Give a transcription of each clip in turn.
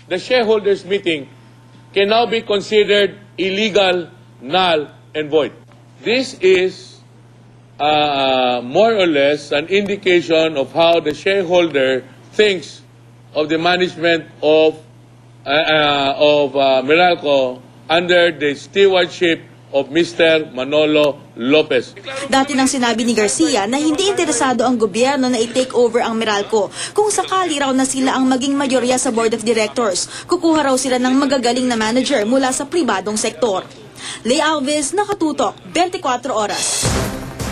the shareholders meeting can now be considered illegal, null, and void. This is more or less an indication of how the shareholder thinks of the management of Meralco under the stewardship of Mr. Manolo Lopez. Dati nang sinabi ni Garcia na hindi interesado ang gobyerno na i-take over ang Meralco. Kung sakali raw na sila ang maging mayorya sa board of directors, kukuha raw sila ng magagaling na manager mula sa pribadong sektor. Lay Alves, Nakatutok, 24 Oras.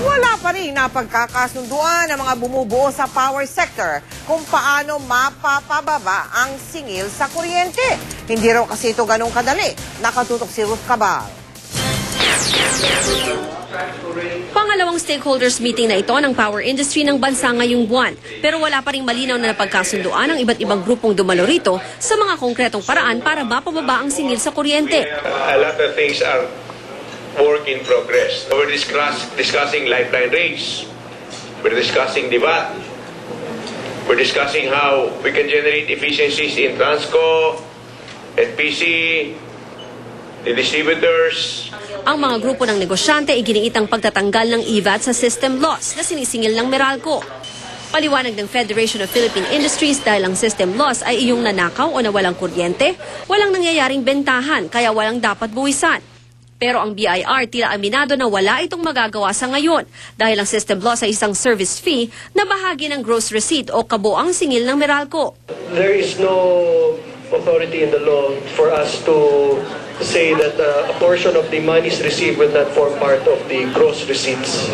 Wala pa rin napagkakasunduan ng mga bumubuo sa power sector kung paano mapapababa ang singil sa kuryente. Hindi raw kasi ito ganun kadali. Nakatutok si Ruth Cabal. Pangalawang stakeholders meeting na ito ng power industry ng bansa ngayong buwan. Pero wala pa rin malinaw na napagkasunduan ng iba't ibang grupong dumalo rito sa mga konkretong paraan para mapababa ang singil sa kuryente. A lot of things are work in progress. We're discussing lifeline rates. We're discussing the VAT. We're discussing how we can generate efficiencies in Transco, NPC, the distributors. Ang mga grupo ng negosyante ay giniitang pagtatanggal ng EVAT sa system loss na sinisingil ng Meralco. Paliwanag ng Federation of Philippine Industries dahil ang system loss ay iyong nanakaw o nawalang kuryente, walang nangyayaring bentahan kaya walang dapat buwisan. Pero ang BIR tila aminado na wala itong magagawa sa ngayon dahil ang system loss ay isang service fee na bahagi ng gross receipt o kabuang singil ng Meralco. There is no authority in the law for us to say that a portion of the monies received will not form part of the gross receipts.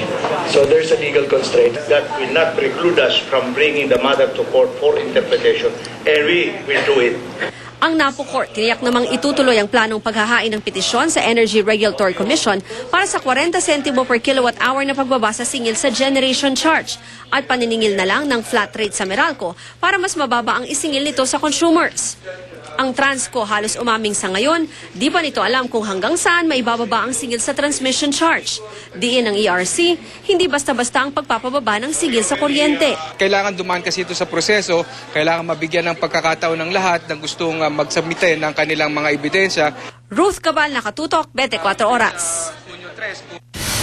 So there's a legal constraint. That will not preclude us from bringing the matter to court for interpretation, and we will do it. Ang NAPO Court tiniyak namang itutuloy ang planong paghahain ng petisyon sa Energy Regulatory Commission para sa 40 sentimo per kilowatt-hour na pagbaba sa singil sa generation charge at paniningil na lang ng flat rate sa Meralco para mas mababa ang isingil nito sa consumers. Ang Transco halos umaming sa ngayon, di pa nito alam kung hanggang saan maibababa ang singil sa transmission charge. Diin ng ERC, hindi basta-basta ang pagpapababa ng singil sa kuryente. Kailangan dumaan kasi ito sa proseso, kailangan mabigyan ng pagkakataon ng lahat na gustong magsubmite ng kanilang mga ebidensya. Ruth Cabal, Nakatutok, 24 Oras.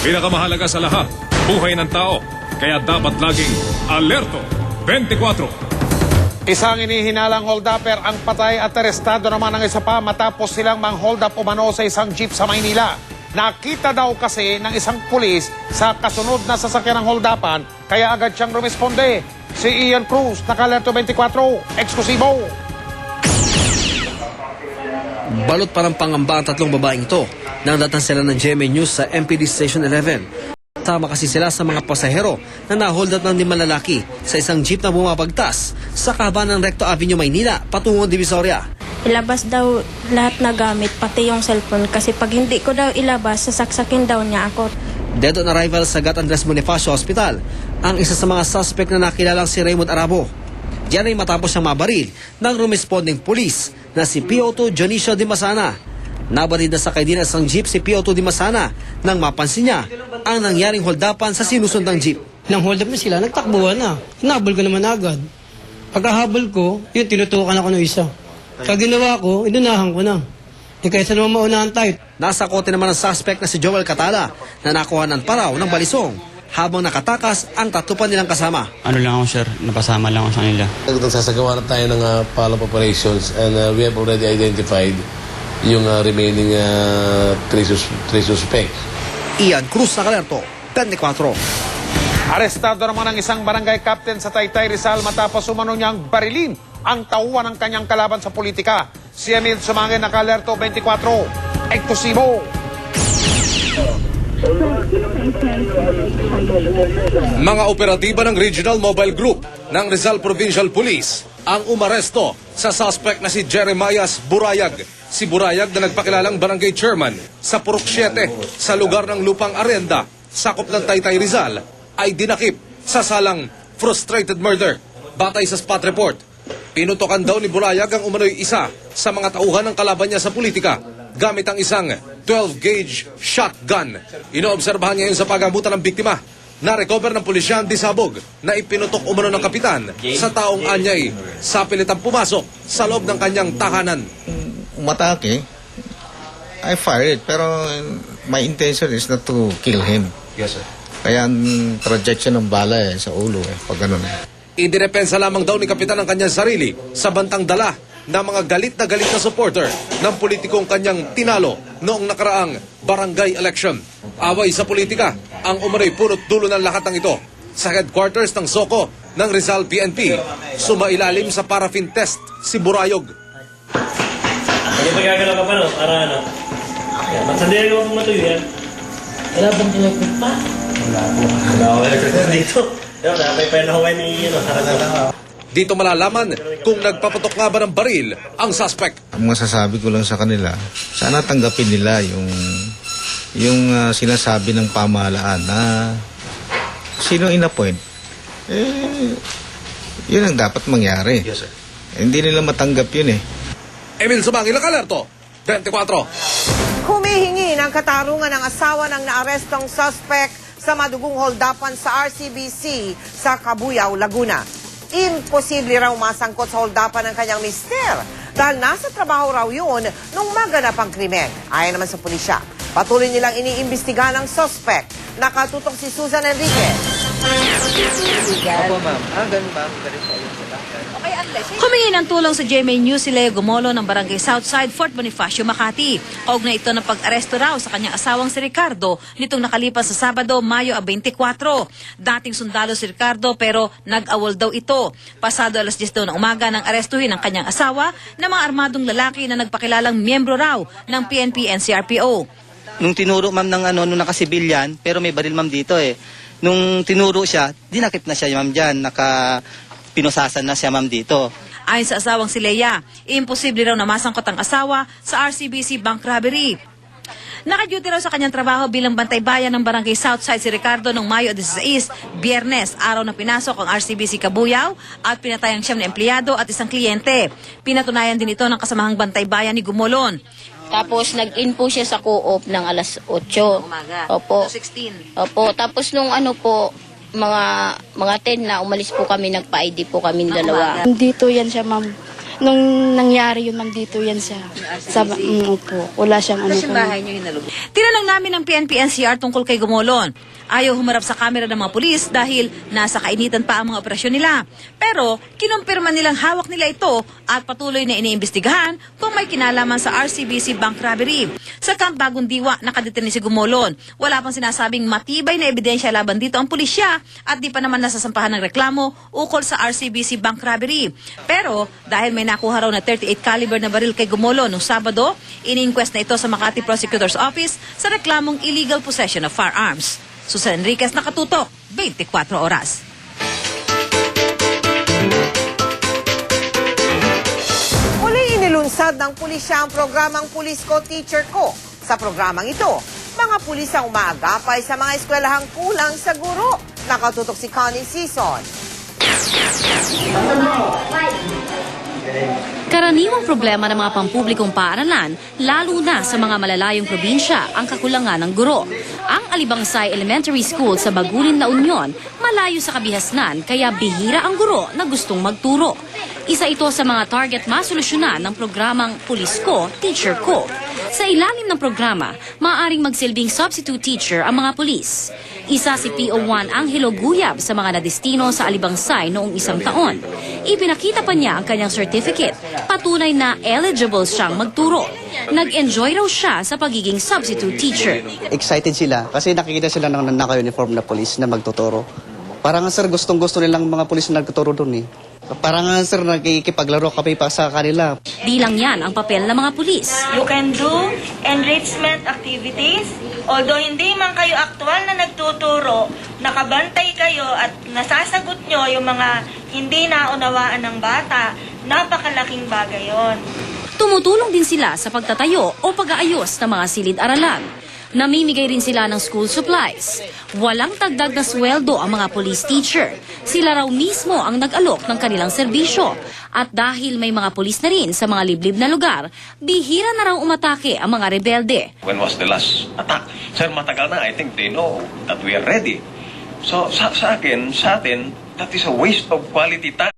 Pinakamahalaga sa lahat, buhay ng tao. Kaya dapat laging alerto. 24. Isang inihinalang hold-upper ang patay at arestado naman ng isa pa matapos silang mang-hold up umano sa isang jeep sa Maynila. Nakita daw kasi ng isang pulis sa kasunod na sasakyan ng hold-upan kaya agad siyang rumisponde. Si Ian Cruz, Nakalerto 24, eksklusibo. Balot pa ng pangamba ang tatlong babaeng ito nang datang sila ng GMA News sa MPD Station 11. Tama kasi sila sa mga pasahero na na-hold up ng 5 lalaki sa isang jeep na bumabagtas sa kahabaan ng Recto Avenue, Maynila, patungong Divisoria. Ilabas daw lahat na gamit, pati yung cellphone, kasi pag hindi ko daw ilabas, sasaksakin daw niya ako. Dead on arrival sa Gat Andres Bonifacio Hospital ang isa sa mga suspect na nakilalang si Raymond Arabo. Diyan ay matapos siyang mabaril ng responding police na si PO2 Dionisio Dimasana. Nabaril na sakay din sa jeep si PO2 Dimasana nang mapansin niya ang nangyaring holdapan sa sinusundang jeep. Nang hold up na sila, nagtakbuhan na. Hinabol ko naman agad. Pagkahabol ko, yun, tinutukan ako ng isa. Pag ginawa ko, inunahan ko na. Kaysa naman maunahan tayo. Nasa kote naman ang suspect na si Joel Catala na nakuha ng paraw ng balisong habang nakatakas ang tatlo pa nilang kasama. Ano lang ako, sir, napasama lang ako sa kanila. Nagsasagawa na tayo ng follow-up operations and we have already identified yung remaining 3 suspect. Ian Cruz, Nakalerto, 24. Arestado naman ang isang barangay captain sa Taytay Rizal matapos umano niyang barilin ang tauhan ng kanyang kalaban sa politika. Si Emil Sumangin, Nakalerto 24, eksklusibo. Mga operatiba ng Regional Mobile Group ng Rizal Provincial Police ang umaresto sa suspect na si Jeremias Burayag. Si Burayag na nagpakilalang barangay chairman sa Purok 7 sa lugar ng Lupang Arenda, sakop ng Taytay Rizal, ay dinakip sa salang frustrated murder. Batay sa spot report, pinutokan daw ni Burayag ang umano'y isa sa mga tauhan ng kalaban niya sa politika gamit ang isang 12-gauge shotgun. Inoobserbahan ngayon sa pagamutan ng biktima Na-recover ng pulisya ang disabog na ipinutok umano ng kapitan sa taong anyay sa pilitang pumasok sa loob ng kanyang tahanan. Umatake, I fired it, pero my intention is not to kill him. Yes, sir. Kaya ang projection ng bala sa ulo pag ganun. Idinepensa lamang daw ni kapitan ang kanyang sarili sa bantang dala ng mga galit na supporter ng politikong kanyang tinalo noong nakaraang barangay election. Away sa politika ang umano'y punot dulo ng lahat ng ito. Sa headquarters ng Soko ng Rizal PNP, sumailalim sa paraffin test si Burayog. Hindi pa gagalaw ka pa, no? Para ano? Magsandihan ko kung matuyo yan. Wala bang electric pa? Wala po. Wala ko electric pa dito. May panahon ni Harap. Dito malalaman kung nagpaputok nga ba ng baril ang suspect. Ang masasabi ko lang sa kanila, sana tanggapin nila yung sinasabi ng pamahalaan na sino in-appoint. Yun ang dapat mangyari. Yes, sir. Hindi nila matanggap yun Emil Sumangil, Alerto, 24. Humihingi ng katarungan ng asawa ng naarestong suspect sa madugong holdapan sa RCBC sa Cabuyao, Laguna. Imposible raw masangkot sa holdapan ng kanyang mister dahil nasa trabaho raw yun nung maganap ang krimen. Ayon naman sa pulisya, patuloy nilang iniimbestigahan ang suspect. Nakatutok si Susan Enriquez. Opo, ma'am. Ganun, ma'am. Ganun po. Humingi ng tulong sa GMA News si Leo Gumolo ng Barangay Southside, Fort Bonifacio, Makati. Kaugnay ito ng pag-aresto raw sa kanyang asawang si Ricardo nitong nakalipas sa Sabado, Mayo 24. Dating sundalo si Ricardo pero nag-awol daw ito. Pasado alas 10 daw ng umaga nang arestuhin ang kanyang asawa ng mga armadong lalaki na nagpakilalang miyembro raw ng PNP and CRPO. Nung tinuro, ma'am, nung nakasibilyan, pero may baril, ma'am, dito Nung tinuro siya, dinakip na siya, ma'am, dyan. Pinusasan na siya, ma'am, dito. Ayon sa asawang si Leia, imposible raw na masangkot ang asawa sa RCBC bank robbery. Naka-duty raw sa kanyang trabaho bilang bantay bayan ng Barangay Southside si Ricardo noong Mayo 16, Biyernes, araw na pinasok ang RCBC Cabuyao at pinatay ang siyam na empleyado at isang kliyente. Pinatunayan din ito ng kasamahang bantay bayan ni Gumolon. Tapos nag-in po siya sa co-op ng alas 8. Umaga. Opo. 16. Opo. Tapos nung mga 10 na umalis po kami, nagpa-ID po kami dalawa. Dito yan siya, ma'am. Nung nangyari yun, ma'am, dito yan siya. Opo. Wala siyang Tinanong namin ng PNP NCR tungkol kay Gumolon. Ayaw humarap sa kamera ng mga pulis dahil nasa kainitan pa ang mga operasyon nila. Pero kinumpirma nilang hawak nila ito at patuloy na iniimbestigahan kung may kinalaman sa RCBC bank robbery. Sa Camp Bagong Diwa, nakadetene si Gumolon. Wala pang sinasabing matibay na ebidensya laban dito ang pulisya at di pa naman nasasampahan ng reklamo ukol sa RCBC bank robbery. Pero dahil may nakuha raw na 38 caliber na baril kay Gumolon noong Sabado, ini-inquest na ito sa Makati Prosecutor's Office sa reklamong illegal possession of firearms. Susan Enriquez, nakatutok, 24 oras. Muli inilunsad ng pulisya ang programang Pulis Ko, Teacher Ko. Sa programang ito, mga pulis ang umaagapay sa mga eskwelahang kulang sa guro. Nakatutok si Connie Season. Karaniwang problema ng mga pampublikong paaralan, lalo na sa mga malalayong probinsya, ang kakulangan ng guro. Ang Alibangsay Elementary School sa Bagulin, La Union, malayo sa kabihasnan kaya bihira ang guro na gustong magturo. Isa ito sa mga target masolusyonan ng programang Pulis Ko, Teacher Ko. Sa ilalim ng programa, maaaring magsilbing substitute teacher ang mga pulis. Isa si PO1 Angelo Guyab sa mga nadestino sa Alibangsay noong isang taon. Ipinakita pa niya ang kanyang certificate, patunay na eligible siyang magturo. Nag-enjoy raw siya sa pagiging substitute teacher. Excited sila kasi nakikita sila ng naka-uniform na polis na magtuturo. Parang sir, gustong-gusto nilang mga polis na nagtuturo doon Parang sir, nakikipaglaro kami pa sa kanila. Di lang yan ang papel ng mga pulis. You can do enrichment activities. Although hindi man kayo aktual na nagtuturo, nakabantay kayo at nasasagot nyo yung mga hindi naunawaan ng bata, napakalaking bagay yon. Tumutulong din sila sa pagtatayo o pag-aayos ng mga silid-aralan. Namimigay rin sila ng school supplies. Walang dagdag na sweldo ang mga police teacher. Sila raw mismo ang nag-alok ng kanilang serbisyo. At dahil may mga pulis na rin sa mga liblib na lugar, bihira na raw umatake ang mga rebelde. When was the last attack? Sir, matagal na. I think they know that we are ready. So sa akin, sa atin, that is a waste of quality time.